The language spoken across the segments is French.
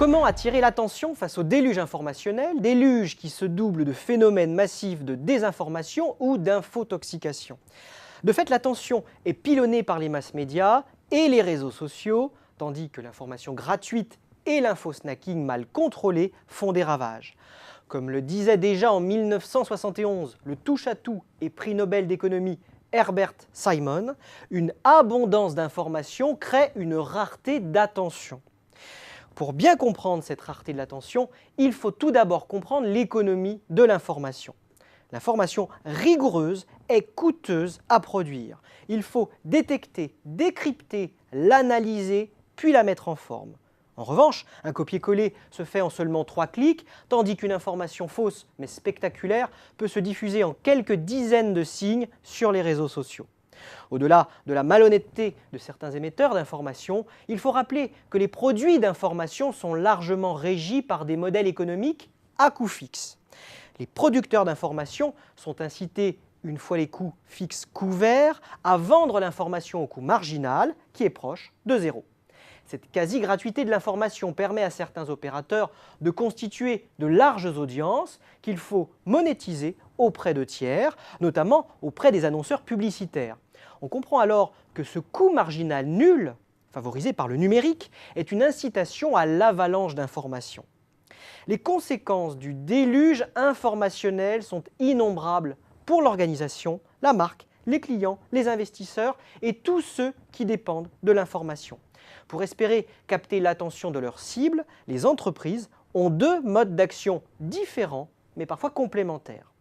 Comment attirer l'attention face au déluge informationnel, déluge qui se double de phénomènes massifs de désinformation ou d'infotoxication? De fait, l'attention est pilonnée par les mass médias et les réseaux sociaux, tandis que l'information gratuite et l'infosnacking mal contrôlé font des ravages. Comme le disait déjà en 1971 le touche-à-tout et prix Nobel d'économie Herbert Simon, une abondance d'informations crée une rareté d'attention. Pour bien comprendre cette rareté de l'attention, il faut tout d'abord comprendre l'économie de l'information. L'information rigoureuse est coûteuse à produire. Il faut détecter, décrypter, l'analyser, puis la mettre en forme. En revanche, un copier-coller se fait en seulement 3 clics, tandis qu'une information fausse mais spectaculaire peut se diffuser en quelques dizaines de signes sur les réseaux sociaux. Au-delà de la malhonnêteté de certains émetteurs d'informations, il faut rappeler que les produits d'information sont largement régis par des modèles économiques à coût fixe. Les producteurs d'informations sont incités, une fois les coûts fixes couverts, à vendre l'information au coût marginal, qui est proche de zéro. Cette quasi-gratuité de l'information permet à certains opérateurs de constituer de larges audiences qu'il faut monétiser auprès de tiers, notamment auprès des annonceurs publicitaires. On comprend alors que ce coût marginal nul, favorisé par le numérique, est une incitation à l'avalanche d'informations. Les conséquences du déluge informationnel sont innombrables pour l'organisation, la marque, les clients, les investisseurs et tous ceux qui dépendent de l'information. Pour espérer capter l'attention de leurs cibles, les entreprises ont 2 modes d'action différents, mais parfois complémentaires.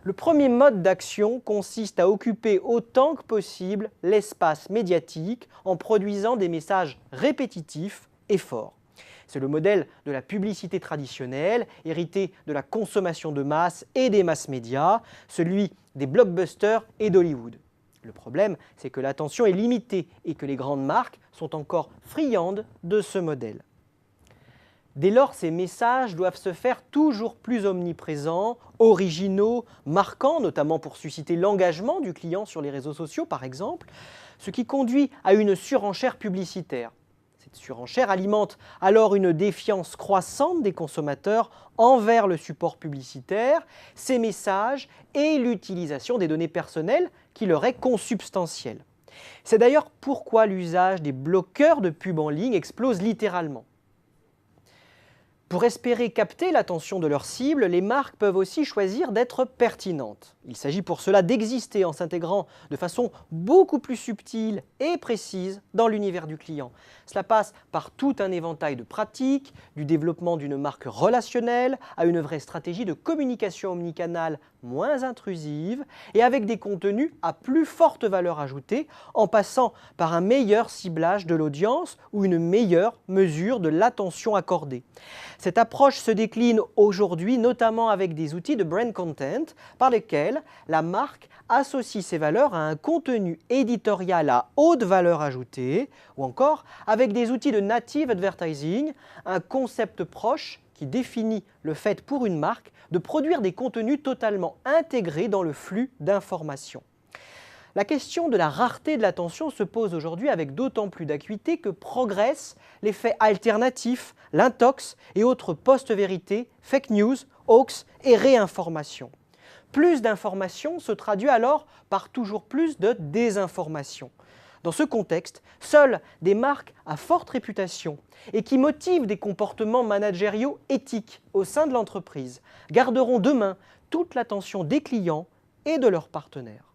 Le premier mode d'action consiste à occuper autant que possible l'espace médiatique en produisant des messages répétitifs et forts. C'est le modèle de la publicité traditionnelle, hérité de la consommation de masse et des mass médias, celui des blockbusters et d'Hollywood. Le problème, c'est que l'attention est limitée et que les grandes marques sont encore friandes de ce modèle. Dès lors, ces messages doivent se faire toujours plus omniprésents, originaux, marquants, notamment pour susciter l'engagement du client sur les réseaux sociaux, par exemple, ce qui conduit à une surenchère publicitaire. Cette surenchère alimente alors une défiance croissante des consommateurs envers le support publicitaire, ses messages et l'utilisation des données personnelles qui leur est consubstantielle. C'est d'ailleurs pourquoi l'usage des bloqueurs de pub en ligne explose littéralement. Pour espérer capter l'attention de leurs cibles, les marques peuvent aussi choisir d'être pertinentes. Il s'agit pour cela d'exister en s'intégrant de façon beaucoup plus subtile et précise dans l'univers du client. Cela passe par tout un éventail de pratiques, du développement d'une marque relationnelle à une vraie stratégie de communication omnicanale moins intrusive et avec des contenus à plus forte valeur ajoutée en passant par un meilleur ciblage de l'audience ou une meilleure mesure de l'attention accordée. Cette approche se décline aujourd'hui notamment avec des outils de brand content par lesquels la marque associe ses valeurs à un contenu éditorial à haute valeur ajoutée ou encore avec des outils de native advertising, un concept proche qui définit le fait pour une marque de produire des contenus totalement intégrés dans le flux d'informations. La question de la rareté de l'attention se pose aujourd'hui avec d'autant plus d'acuité que progressent les faits alternatifs, l'intox et autres post-vérités, fake news, hoax et réinformation. Plus d'informations se traduit alors par toujours plus de désinformation. Dans ce contexte, seules des marques à forte réputation et qui motivent des comportements managériaux éthiques au sein de l'entreprise garderont demain toute l'attention des clients et de leurs partenaires.